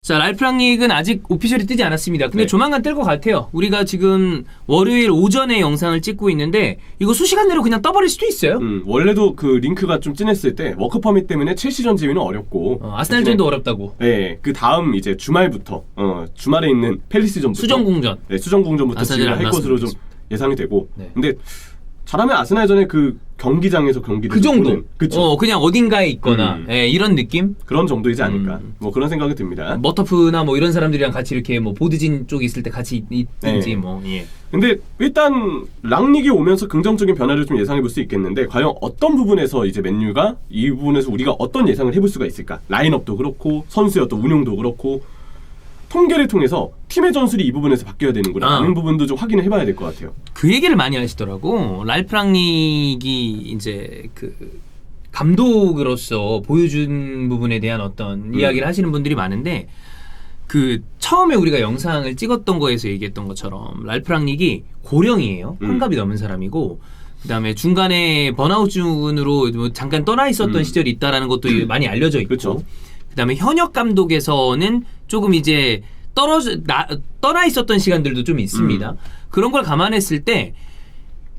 자, 랄프 랑닉은 아직 오피셜이 뜨지 않았습니다. 근데 네. 조만간 뜰 것 같아요. 우리가 지금 월요일 오전에 영상을 찍고 있는데 이거 수시간 내로 그냥 떠버릴 수도 있어요. 원래도 그 링크가 좀 진했을 때 워크 퍼밋 때문에 첼시전 지위는 어렵고 아스날전도 어렵다고. 네, 그 다음 이제 주말부터 주말에 있는 팰리스전부터 수정궁전. 네, 수정궁전부터 지휘를 할 것으로 좀 예상이 되고. 네. 근데 잘하면 아스날전에 그 경기장에서 경기를 그 정도. 보는, 그쵸? 그냥 어딘가에 있거나 이런 느낌. 그런 정도이지 않을까. 뭐 그런 생각이 듭니다. 머터프나 뭐 이런 사람들이랑 같이 이렇게 뭐 보드진 쪽에 있을 때 같이 있든지 네. 뭐. 예. 근데 일단 랑닉이 오면서 긍정적인 변화를 좀 예상해 볼 수 있겠는데 과연 어떤 부분에서 이제 맨유가 이 부분에서 우리가 어떤 예상을 해볼 수가 있을까? 라인업도 그렇고 선수의 어떤 운용도 그렇고 통계를 통해서 팀의 전술이 이 부분에서 바뀌어야 되는구나 라는 부분도 좀 확인을 해봐야 될 것 같아요. 그 얘기를 많이 하시더라고. 랄프 랑닉이 이제 그 감독으로서 보여준 부분에 대한 어떤 이야기를 하시는 분들이 많은데 그 처음에 우리가 영상을 찍었던 거에서 얘기했던 것처럼 랄프 랑닉이 고령이에요. 환갑이 넘은 사람이고 그다음에 중간에 번아웃증으로 뭐 잠깐 떠나 있었던 시절이 있다라는 것도 많이 알려져 있고 그렇죠. 그다음에 현역 감독에서는 조금 이제 떠나 있었던 시간들도 좀 있습니다. 그런 걸 감안했을 때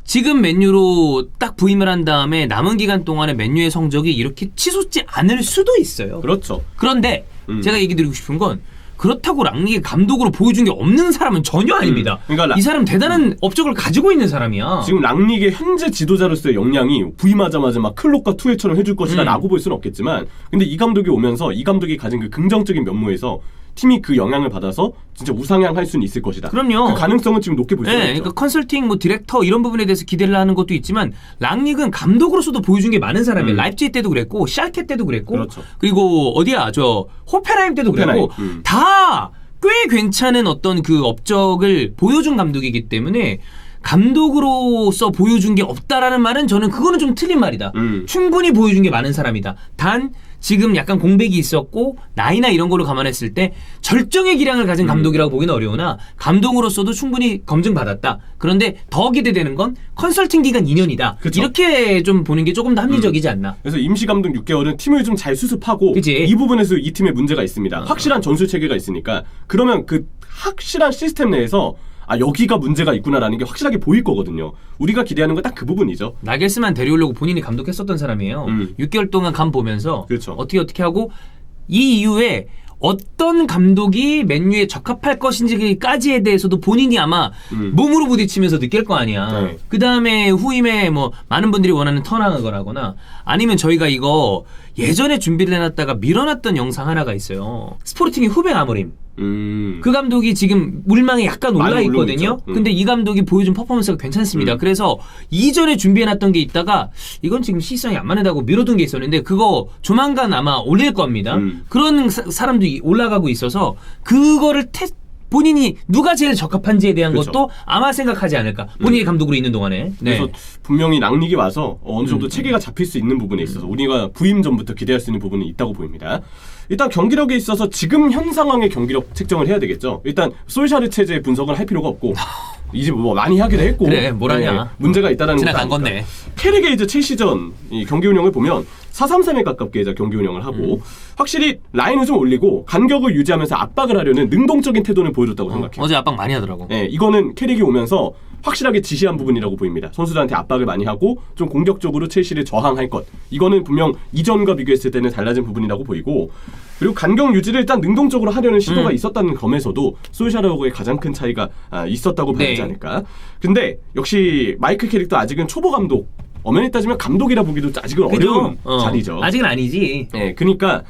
지금 맨유로 딱 부임을 한 다음에 남은 기간 동안에 맨유의 성적이 이렇게 치솟지 않을 수도 있어요. 그렇죠. 그런데 제가 얘기 드리고 싶은 건 그렇다고 랑닉이 감독으로 보여준 게 없는 사람은 전혀 아닙니다. 그러니까 이 사람 대단한 업적을 가지고 있는 사람이야. 지금 랑닉의 현재 지도자로서의 역량이 부임하자마자 막 클롭과 투헬처럼 해줄 것이다 라고 볼 수는 없겠지만 근데 이 감독이 오면서 이 감독이 가진 그 긍정적인 면모에서 팀이 그 영향을 받아서 진짜 우상향할 수는 있을 것이다. 그럼요. 그 가능성은 지금 높게 볼 수가 있죠. 그러니까 컨설팅, 뭐 디렉터 이런 부분에 대해서 기대를 하는 것도 있지만 랑닉은 감독으로서도 보여준 게 많은 사람이에요. 라이프치히 때도 그랬고 샬케 때도 그랬고 그렇죠. 그리고 어디야 저 호펜하임 때도 호펜하임. 그랬고 다 꽤 괜찮은 어떤 그 업적을 보여준 감독이기 때문에 감독으로서 보여준 게 없다라는 말은 저는 그거는 좀 틀린 말이다. 충분히 보여준 게 많은 사람이다. 단 지금 약간 공백이 있었고 나이나 이런 걸로 감안했을 때 절정의 기량을 가진 감독이라고 보기는 어려우나 감독으로서도 충분히 검증받았다. 그런데 더 기대되는 건 컨설팅 기간 2년이다. 그쵸. 이렇게 좀 보는 게 조금 더 합리적이지 않나. 그래서 임시 감독 6개월은 팀을 좀 잘 수습하고 그치. 이 부분에서 이 팀의 문제가 있습니다. 확실한 전술 체계가 있으니까 그러면 그 확실한 시스템 내에서 여기가 문제가 있구나라는 게 확실하게 보일 거거든요. 우리가 기대하는 건 딱 그 부분이죠. 나겔스만 데려오려고 본인이 감독했었던 사람이에요. 6개월 동안 감 보면서 그렇죠. 어떻게 하고 이 이후에 어떤 감독이 맨유에 적합할 것인지까지에 대해서도 본인이 아마 몸으로 부딪히면서 느낄 거 아니야. 네. 그 다음에 후임에 뭐 많은 분들이 원하는 턴하거나 아니면 저희가 이거 예전에 준비를 해놨다가 밀어놨던 영상 하나가 있어요. 스포르팅의 후배 아모림. 그 감독이 지금 물망에 약간 올라 있거든요. 근데 이 감독이 보여준 퍼포먼스가 괜찮습니다. 그래서 이전에 준비해놨던 게 있다가 이건 지금 시성이 안 맞는다고 밀어둔 게 있었는데 그거 조만간 아마 올릴 겁니다. 그런 사람도 올라가고 있어서 그거를 본인이 누가 제일 적합한지에 대한 그렇죠. 것도 아마 생각하지 않을까. 본인이 감독으로 있는 동안에. 네. 그래서 분명히 랑닉이 와서 어느 정도 체계가 잡힐 수 있는 부분에 있어서 우리가 부임 전부터 기대할 수 있는 부분이 있다고 보입니다. 일단 경기력에 있어서 지금 현 상황의 경기력 책정을 해야 되겠죠. 일단 솔샤르 체제 분석을 할 필요가 없고 이제 뭐 많이 하기도 했고 그래 뭘 하냐. 문제가 있다라는 지나간 것도 건데. 캐릭의 이제 첼시전 이 경기 운영을 보면 4-3-3에 가깝게 이제 경기 운영을 하고 확실히 라인을 좀 올리고 간격을 유지하면서 압박을 하려는 능동적인 태도는 보여줬다고 생각해요. 어제 압박 많이 하더라고. 네, 이거는 캐릭이 오면서 확실하게 지시한 부분이라고 보입니다. 선수들한테 압박을 많이 하고 좀 공격적으로 첼시를 저항할 것. 이거는 분명 이전과 비교했을 때는 달라진 부분이라고 보이고 그리고 간격 유지를 일단 능동적으로 하려는 시도가 있었다는 점에서도 솔샤르하고의 가장 큰 차이가 있었다고 봐야 하지 않을까. 근데 역시 마이클 캐릭도 아직은 초보 감독 엄연히 따지면 감독이라 보기도 아직은 어려운 자리죠. 아직은 아니지. 네, 그러니까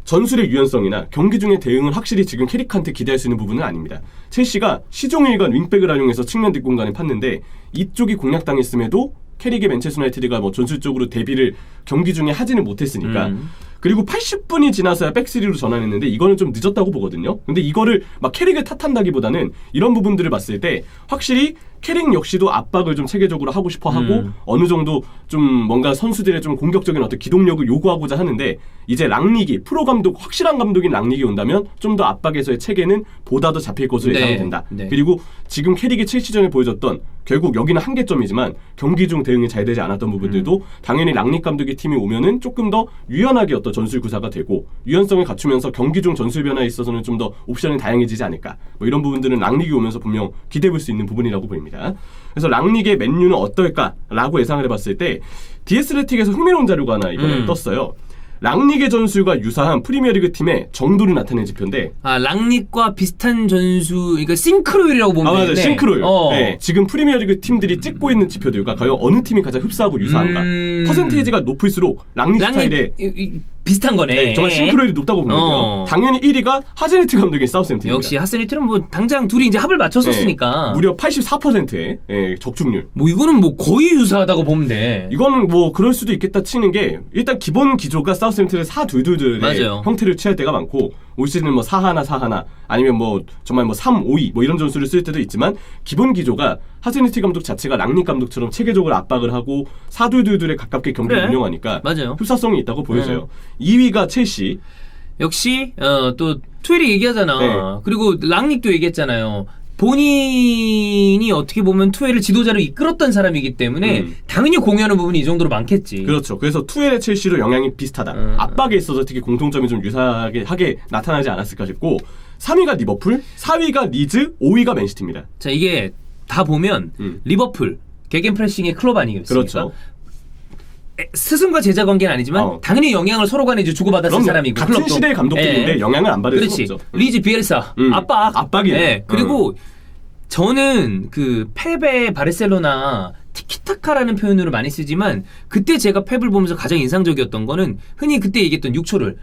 전술의 유연성이나 경기 중의 대응은 확실히 지금 캐릭한테 기대할 수 있는 부분은 아닙니다. 첼시가 시종일관 윙백을 활용해서 측면 뒷공간을 팠는데 이쪽이 공략당했음에도 캐릭의 맨체스터 유나이티드가 뭐 전술적으로 대비를 경기 중에 하지는 못했으니까 그리고 80분이 지나서야 백스리로 전환했는데 이거는 좀 늦었다고 보거든요. 근데 이거를 막 캐릭을 탓한다기보다는 이런 부분들을 봤을 때 확실히 캐릭 역시도 압박을 좀 체계적으로 하고 싶어 하고 어느 정도 좀 뭔가 선수들의 좀 공격적인 어떤 기동력을 요구하고자 하는데 이제 랑닉이 프로 감독 확실한 감독인 랑닉이 온다면 좀 더 압박에서의 체계는 보다 더 잡힐 것으로 예상이 된다. 그리고 지금 캐릭이 첼시전에 보여줬던 결국 여기는 한계점이지만 경기 중 대응이 잘 되지 않았던 부분들도 당연히 랑닉 감독이 팀이 오면은 조금 더 유연하게 어떤 전술 구사가 되고 유연성을 갖추면서 경기 중 전술 변화에 있어서는 좀 더 옵션이 다양해지지 않을까. 뭐 이런 부분들은 랑릭이 오면서 분명 기대해볼 수 있는 부분이라고 보입니다. 그래서 랑릭의 맨유는 어떨까라고 예상을 해봤을 때 디에스레틱에서 흥미로운 자료가 하나 이번에 떴어요. 랑릭의 전술과 유사한 프리미어리그 팀의 정도를 나타낸 지표인데 랑릭과 비슷한 전술, 그러니까 싱크로율이라고 보면 맞아요. 되는데 싱크로율. 네, 지금 프리미어리그 팀들이 찍고 있는 지표들과 과연 어느 팀이 가장 흡사하고 유사한가. 퍼센테이지가 높을수록 랑릭 스타일의 비슷한 거네. 네, 정말 싱크로율이 높다고 보면 돼요. 당연히 1위가 하제네트 감독의 사우스햄튼입니다. 역시 하세네트는 뭐 당장 둘이 이제 합을 맞췄었으니까. 네, 무려 84%의 적중률. 뭐 이거는 뭐 거의 유사하다고 보면 돼. 이거는 뭐 그럴 수도 있겠다 치는 게 일단 기본 기조가 사우스햄튼의 4-2-2의 형태를 취할 때가 많고 올 시즌은 뭐 4-1-4-1 아니면 뭐 정말 뭐 3-5-2 뭐 이런 전술을 쓸 때도 있지만 기본 기조가 하제네트 감독 자체가 랑릭 감독처럼 체계적으로 압박을 하고 4-2-2에 가깝게 경기를 운영하니까 흡사성이 있다고 보여져요. 2위가 첼시. 역시 또 투엘이 얘기하잖아. 네. 그리고 랑릭도 얘기했잖아요. 본인이 어떻게 보면 투엘을 지도자로 이끌었던 사람이기 때문에 당연히 공유하는 부분이 이 정도로 많겠지. 그렇죠. 그래서 투엘의 첼시로 영향이 비슷하다. 압박에 있어서 특히 공통점이 좀 유사하게 나타나지 않았을까 싶고 3위가 리버풀, 4위가 리즈, 5위가 맨시티입니다. 자, 이게 다 보면 리버풀 게겐프레싱의 클럽 아니겠습니까? 그렇죠. 스승과 제자 관계는 아니지만 당연히 영향을 서로 간에 주고받았을 사람이고 같은 클럽도. 시대의 감독들인데 영향을 안 받을 수 없죠. 리즈 비엘사 압박이네. 네. 그리고 저는 그 펩의 바르셀로나 티키타카라는 표현으로 많이 쓰지만 그때 제가 펩을 보면서 가장 인상적이었던 거는 흔히 그때 얘기했던 6초를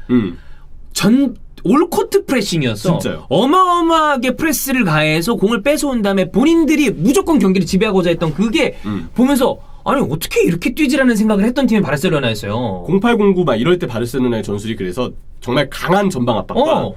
올코트 프레싱이었어. 진짜요? 어마어마하게 프레스를 가해서 공을 뺏어온 다음에 본인들이 무조건 경기를 지배하고자 했던 그게 보면서 아니 어떻게 이렇게 뛰지라는 생각을 했던 팀이 바르셀로나였어요. 0809 막 이럴 때 바르셀로나의 전술이 그래서 정말 강한 전방 압박과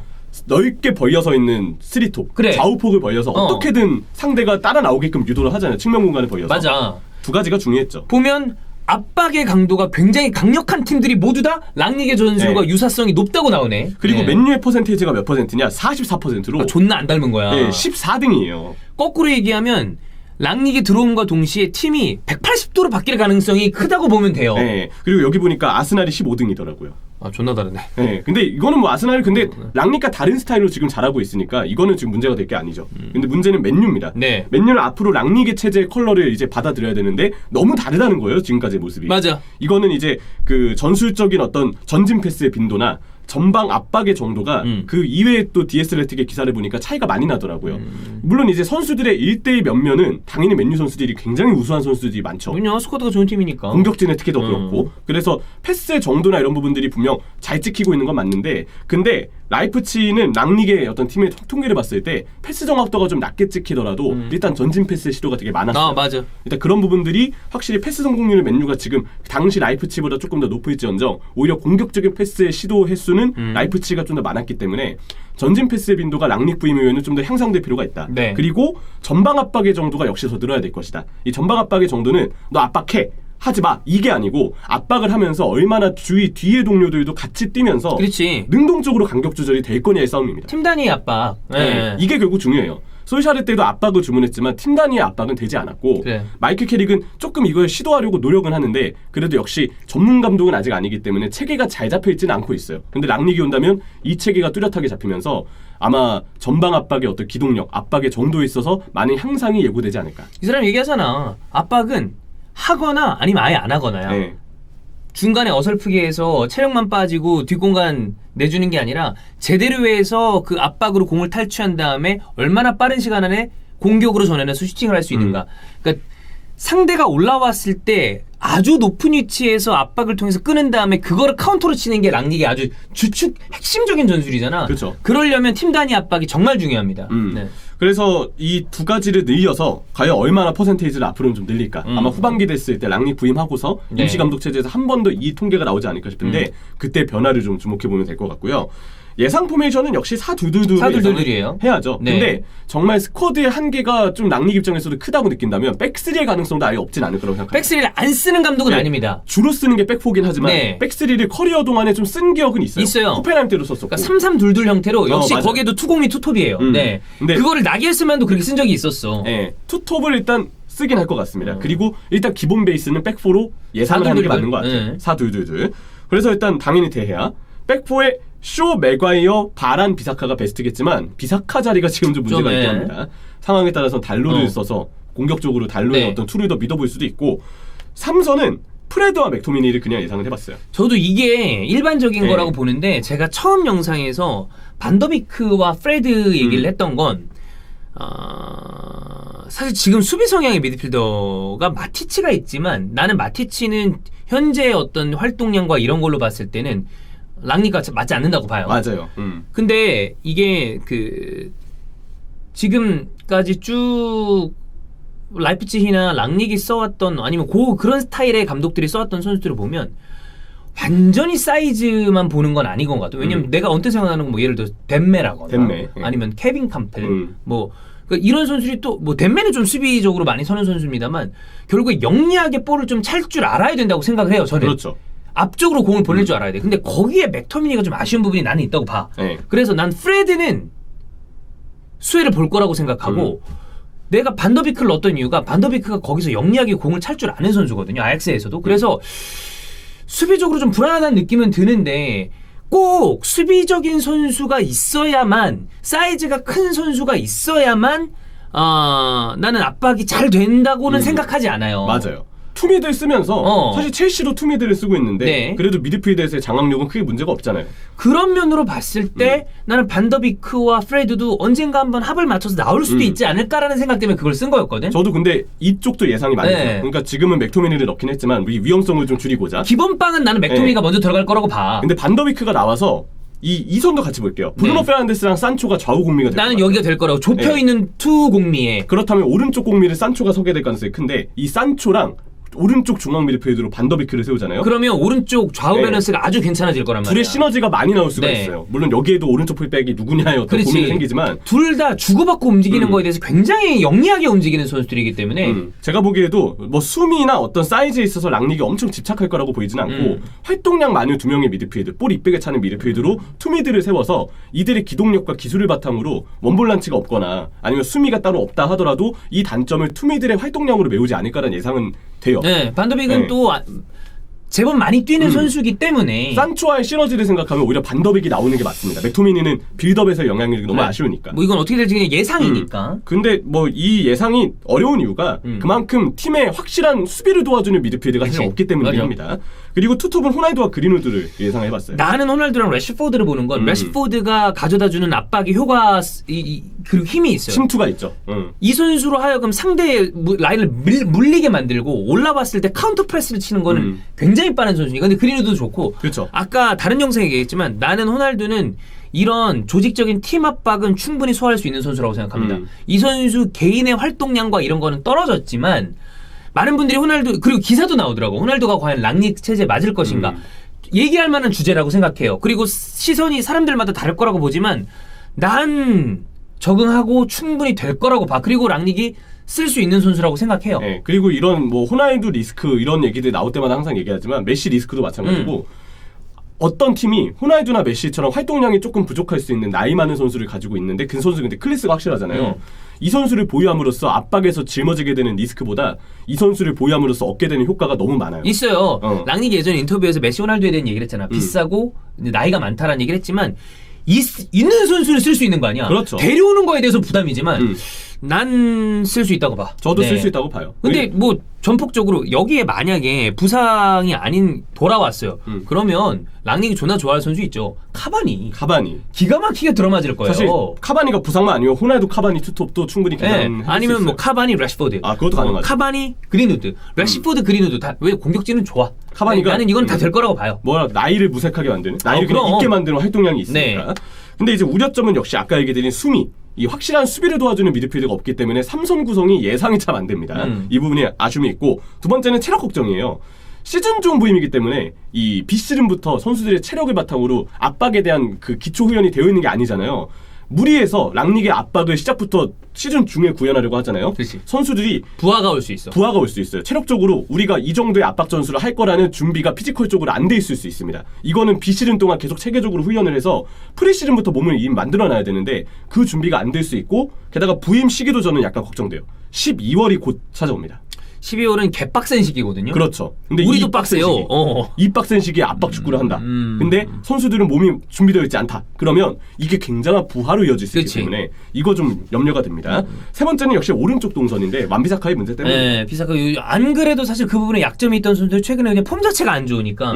넓게 벌려서 있는 스리톱 좌우폭을 벌려서 어떻게든 상대가 따라 나오게끔 유도를 하잖아요. 측면 공간을 벌려서. 맞아. 두 가지가 중요했죠. 보면 압박의 강도가 굉장히 강력한 팀들이 모두 다 랑릭의 전술과 유사성이 높다고 나오네. 그리고 맨유의 퍼센테이지가 몇 퍼센트냐? 44%로. 존나 안 닮은 거야. 네, 14등이에요. 거꾸로 얘기하면 랑릭이 들어옴과 동시에 팀이 180도로 바뀔 가능성이 크다고 보면 돼요. 네. 그리고 여기 보니까 아스날이 15등이더라고요. 존나 다르네. 네. 근데 이거는 뭐 아스날이 근데 랑릭과 다른 스타일로 지금 잘하고 있으니까 이거는 지금 문제가 될 게 아니죠. 근데 문제는 맨유입니다. 네. 맨유는 앞으로 랑릭의 체제의 컬러를 이제 받아들여야 되는데 너무 다르다는 거예요. 지금까지의 모습이. 맞아. 이거는 이제 그 전술적인 어떤 전진 패스의 빈도나 전방 압박의 정도가 그 이외에 또 디에스레틱의 기사를 보니까 차이가 많이 나더라고요. 물론 이제 선수들의 1대1 면면은 당연히 맨유 선수들이 굉장히 우수한 선수들이 많죠. 왜냐 스쿼드가 좋은 팀이니까. 공격진에 특히 더 그렇고. 그래서 패스의 정도나 이런 부분들이 분명 잘 찍히고 있는 건 맞는데 근데 라이프치히는 랑릭의 어떤 팀의 통계를 봤을 때 패스 정확도가 좀 낮게 찍히더라도 일단 전진 패스의 시도가 되게 많았어요. 맞아. 일단 그런 부분들이 확실히 패스 성공률의 맨유가 지금 당시 라이프치히보다 조금 더 높을지언정 오히려 공격적인 패스의 시도 횟수는 라이프치히가 좀 더 많았기 때문에 전진 패스의 빈도가 랑릭 부임 이후에는 좀 더 향상될 필요가 있다. 네. 그리고 전방 압박의 정도가 역시 더 늘어야 될 것이다. 이 전방 압박의 정도는 너 압박해. 하지마 이게 아니고 압박을 하면서 얼마나 주위 뒤의 동료들도 같이 뛰면서 능동적으로 간격 조절이 될 거냐의 싸움입니다. 팀 단위의 압박. 네. 이게 결국 중요해요. 솔샤르 때도 압박을 주문했지만 팀 단위의 압박은 되지 않았고 마이클 캐릭은 조금 이걸 시도하려고 노력은 하는데 그래도 역시 전문 감독은 아직 아니기 때문에 체계가 잘 잡혀있지는 않고 있어요. 근데 랑릭이 온다면 이 체계가 뚜렷하게 잡히면서 아마 전방 압박의 어떤 기동력, 압박의 정도에 있어서 많은 향상이 예고되지 않을까. 이 사람 얘기하잖아. 압박은 하거나 아니면 아예 안 하거나야. 네. 중간에 어설프게 해서 체력만 빠지고 뒷공간 내주는 게 아니라 제대로 해서 그 압박으로 공을 탈취한 다음에 얼마나 빠른 시간 안에 공격으로 전환해서 슈팅을 할 수 있는가. 그러니까 상대가 올라왔을 때 아주 높은 위치에서 압박을 통해서 끄는 다음에 그거를 카운터로 치는 게 랑릭의 아주 주축 핵심적인 전술이잖아. 그렇죠. 그러려면 팀 단위 압박이 정말 중요합니다. 네. 그래서 이 두 가지를 늘려서 과연 얼마나 퍼센테이지를 앞으로는 좀 늘릴까. 아마 후반기 됐을 때 랑릭 부임하고서 임시 감독 체제에서 한 번 더 이 통계가 나오지 않을까 싶은데 그때 변화를 좀 주목해보면 될 것 같고요. 예상 포메이션은 역시 4-2-2로 해야죠. 네. 근데 정말 스쿼드의 한계가 좀 랑릭 입장에서도 크다고 느낀다면 백3의 가능성도 아예 없진 않을 거라고 생각합니다. 백3를 안 쓰는 감독은 아닙니다. 주로 쓰는 게 백4긴 하지만 백3를 커리어 동안에 좀 쓴 기억은 있어요. 호펜하임 때도 썼었고. 그러니까 3-3-2-2 형태로 역시 거기에도 투공이 투톱이에요. 네. 근데 그거를 나겔스만도 그렇게 쓴 적이 있었어. 투톱을 일단 쓰긴 할 것 같습니다. 그리고 일단 기본 베이스는 백포로 예상을 하는 게 맞는 것 같아요. 네. 4-2-2-2. 그래서 일단 당연히 대해야 백포에 쇼, 맥과이어, 바란, 비사카가 베스트겠지만 비사카 자리가 지금 좀 문제가 있긴 합니다. 상황에 따라서 달로를 써서 공격적으로 달로의 네. 어떤 툴을 더 믿어볼 수도 있고 3선은 프레드와 맥토미니를 그냥 예상을 해봤어요. 저도 이게 일반적인 네. 거라고 보는데 제가 처음 영상에서 반더비크와 프레드 얘기를 했던 건 사실 지금 수비 성향의 미드필더가 마티치가 있지만 나는 마티치는 현재 어떤 활동량과 이런 걸로 봤을 때는 랑니가 맞지 않는다고 봐요. 맞아요. 근데 이게 지금까지 쭉 라이프치히나 랑닉이 써왔던 아니면 그런 스타일의 감독들이 써왔던 선수들을 보면 완전히 사이즈만 보는 건 아닌 것 같아요. 왜냐면 내가 언뜻 생각나는 건 뭐 예를 들어 덴메라거나 덴메, 예. 아니면 케빈 캠펠 그러니까 이런 선수들이 또 덴메는 좀 수비적으로 많이 서는 선수입니다만 결국에 영리하게 볼을 좀 찰 줄 알아야 된다고 생각을 해요. 저는. 그렇죠. 앞쪽으로 공을 보낼 줄 알아야 돼. 근데 거기에 맥터미니가 좀 아쉬운 부분이 나는 있다고 봐. 네. 그래서 난 프레드는 수혜를 볼 거라고 생각하고 내가 반더비크를 넣었던 이유가 반더비크가 거기서 영리하게 공을 찰 줄 아는 선수거든요. 아약스에서도. 그래서 수비적으로 좀 불안하다는 느낌은 드는데 꼭 수비적인 선수가 있어야만 사이즈가 큰 선수가 있어야만 나는 압박이 잘 된다고는 생각하지 않아요. 맞아요. 투미드를 쓰면서 사실 첼시도 투미드를 쓰고 있는데 네. 그래도 미드필드에서의 장악력은 크게 문제가 없잖아요. 그런 면으로 봤을 때 나는 반더비크와 프레드도 언젠가 한번 합을 맞춰서 나올 수도 있지 않을까라는 생각 때문에 그걸 쓴 거였거든. 저도 근데 이쪽도 예상이 많이 돼요. 네. 그러니까 지금은 맥토미니를 넣긴 했지만 우리 위험성을 좀 줄이고자. 기본빵은 나는 맥토미가 네. 먼저 들어갈 거라고 봐. 근데 반더비크가 나와서 이 선도 같이 볼게요. 브루노 네. 페르난데스랑 산초가 좌우 공미가 될 나는 것 같아요. 여기가 될 거라고. 좁혀있는 투 공미에. 그렇다면 오른쪽 공미를 산초가 서게 될 가능성이 큰데 이 산초랑 오른쪽 중앙 미드필드로 반더비크를 세우잖아요. 그러면 오른쪽 좌우 네. 밸런스가 아주 괜찮아질 거란 말이야. 둘의 시너지가 많이 나올 수가 네. 있어요. 물론 여기에도 오른쪽 풀백이 누구냐의 어떤 그렇지. 고민이 생기지만 둘 다 주고받고 움직이는 거에 대해서 굉장히 영리하게 움직이는 선수들이기 때문에 제가 보기에도 뭐 수미나 어떤 사이즈에 있어서 랑닉이 엄청 집착할 거라고 보이진 않고 활동량 많은 두 명의 미드필드, 볼 이쁘게 차는 미드필드로 투미드를 세워서 이들의 기동력과 기술을 바탕으로 원볼란치가 없거나 아니면 수미가 따로 없다 하더라도 이 단점을 투미들의 활동량으로 메우지 않을까라는 예상은 돼요. 네, 반더빅은 네. 또 제법 많이 뛰는 선수이기 때문에 산초와의 시너지를 생각하면 오히려 반더빅이 나오는 게 맞습니다. 맥토미니는 빌드업에서 영향력이 너무 아쉬우니까. 뭐 이건 어떻게 될지 그냥 예상이니까. 근데 뭐 이 예상이 어려운 이유가 그만큼 팀에 확실한 수비를 도와주는 미드필드가 사실 그치. 없기 때문이긴 맞아. 합니다. 그리고 투톱은 호날두와 그린우드를 예상해봤어요. 나는 호날두랑 레시포드를 보는 건 레시포드가 가져다주는 압박의 효과 그리고 힘이 있어요. 침투가 있죠. 이 선수로 하여금 상대의 라인을 물리게 만들고 올라왔을 때 카운터 프레스를 치는 거는 굉장히 빠른 선수니까. 근데 그린우드도 좋고 그렇죠. 아까 다른 영상에 얘기했지만 나는 호날두는 이런 조직적인 팀 압박은 충분히 소화할 수 있는 선수라고 생각합니다. 이 선수 개인의 활동량과 이런 거는 떨어졌지만 많은 분들이 호날두 그리고 기사도 나오더라고. 호날두가 과연 랑닉 체제에 맞을 것인가. 얘기할 만한 주제라고 생각해요. 그리고 시선이 사람들마다 다를 거라고 보지만 난 적응하고 충분히 될 거라고 봐. 그리고 랑닉이 쓸 수 있는 선수라고 생각해요. 네, 그리고 이런 뭐 호날두 리스크 이런 얘기들 나올 때마다 항상 얘기하지만 메시 리스크도 마찬가지고 어떤 팀이 호날두나 메시처럼 활동량이 조금 부족할 수 있는 나이 많은 선수를 가지고 있는데 그 선수 근데 클래스가 확실하잖아요. 이 선수를 보유함으로써 압박에서 짊어지게 되는 리스크보다 이 선수를 보유함으로써 얻게 되는 효과가 너무 많아요. 있어요. 랑닉이 예전에 인터뷰에서 메시 호날두에 대한 얘기를 했잖아. 비싸고 나이가 많다라는 얘기를 했지만 있는 선수를 쓸 수 있는 거 아니야. 그렇죠. 데려오는 거에 대해서 부담이지만 난 쓸 수 있다고 봐. 저도 네. 쓸 수 있다고 봐요. 근데 뭐 전폭적으로 여기에 만약에 부상이 아닌 돌아왔어요. 그러면 랑닉이 존나 좋아할 선수 있죠. 카바니. 기가 막히게 들어맞을 거예요. 사실 카바니가 부상만 아니면 호날두 카바니 투톱도 충분히 네. 괜찮은 아니면 뭐 카바니 레시포드. 그것도 가능하죠. 카바니 그린우드. 레시포드 그린우드 다 왜 공격진은 좋아. 카바니가 나는 이건 다 될 거라고 봐요. 뭐라 나이를 무색하게 만드는 나이를 그냥 그럼. 있게 만드는 활동량이 있으니까. 네. 근데 이제 우려점은 역시 아까 얘기드린 수미 이 확실한 수비를 도와주는 미드필드가 없기 때문에 삼선 구성이 예상이 잘 안 됩니다. 이 부분에 아쉬움이 있고 두 번째는 체력 걱정이에요. 시즌 좋은 부임이기 때문에 이 비시즌부터 선수들의 체력을 바탕으로 압박에 대한 그 기초 훈련이 되어 있는 게 아니잖아요. 무리해서 랑닉의 압박을 시작부터 시즌 중에 구현하려고 하잖아요. 그치. 선수들이 부하가 올 수 있어. 부하가 올 수 있어요. 체력적으로 우리가 이 정도의 압박 전술을 할 거라는 준비가 피지컬적으로 안 돼 있을 수 있습니다. 이거는 비시즌 동안 계속 체계적으로 훈련을 해서 프리시즌부터 몸을 이미 만들어놔야 되는데 그 준비가 안 될 수 있고 게다가 부임 시기도 저는 약간 걱정돼요. 12월이 곧 찾아옵니다. 12월은 개빡센 시기거든요. 그렇죠. 근데 우리도 이 빡센 빡세요. 시기, 이 빡센 시기에 압박 축구를 한다. 근데 선수들은 몸이 준비되어 있지 않다. 그러면 이게 굉장한 부하로 이어질 수 있기 그치. 때문에 이거 좀 염려가 됩니다. 세 번째는 역시 오른쪽 동선인데 완비사카의 문제 때문에. 네, 비사카 안 그래도 사실 그 부분에 약점이 있던 선수들 최근에 그냥 폼 자체가 안 좋으니까.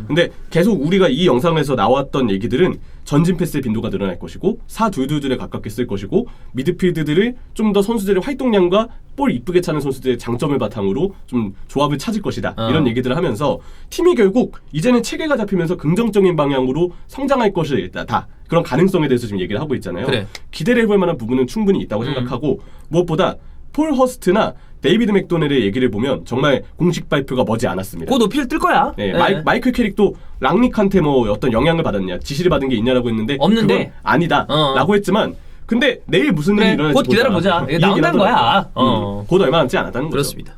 근데 계속 우리가 이 영상에서 나왔던 얘기들은 전진 패스의 빈도가 늘어날 것이고 사둘둘둘에 가깝게 쓸 것이고 미드필드들을 좀 더 선수들의 활동량과 볼 이쁘게 차는 선수들의 장점을 바탕으로 좀 조합을 찾을 것이다. 이런 얘기들을 하면서 팀이 결국 이제는 체계가 잡히면서 긍정적인 방향으로 성장할 것이다. 그런 가능성에 대해서 지금 얘기를 하고 있잖아요. 그래. 기대를 해볼 만한 부분은 충분히 있다고 생각하고 무엇보다 폴 허스트나 데이비드 맥도넬의 얘기를 보면 정말 공식 발표가 머지 않았습니다. 그 높이를 뜰 거야. 네, 마이클 캐릭도 랑닉한테 뭐 어떤 영향을 받았냐, 지시를 받은 게 있냐라고 했는데 없는데? 그건 아니다라고 했지만 근데 내일 무슨 일이 그래, 일어날지 곧 기다려보자. 이 이게 나온다는 얘기를 거야. 하더라고요. 곧 얼마 남지 않았다는 거죠. 그렇습니다.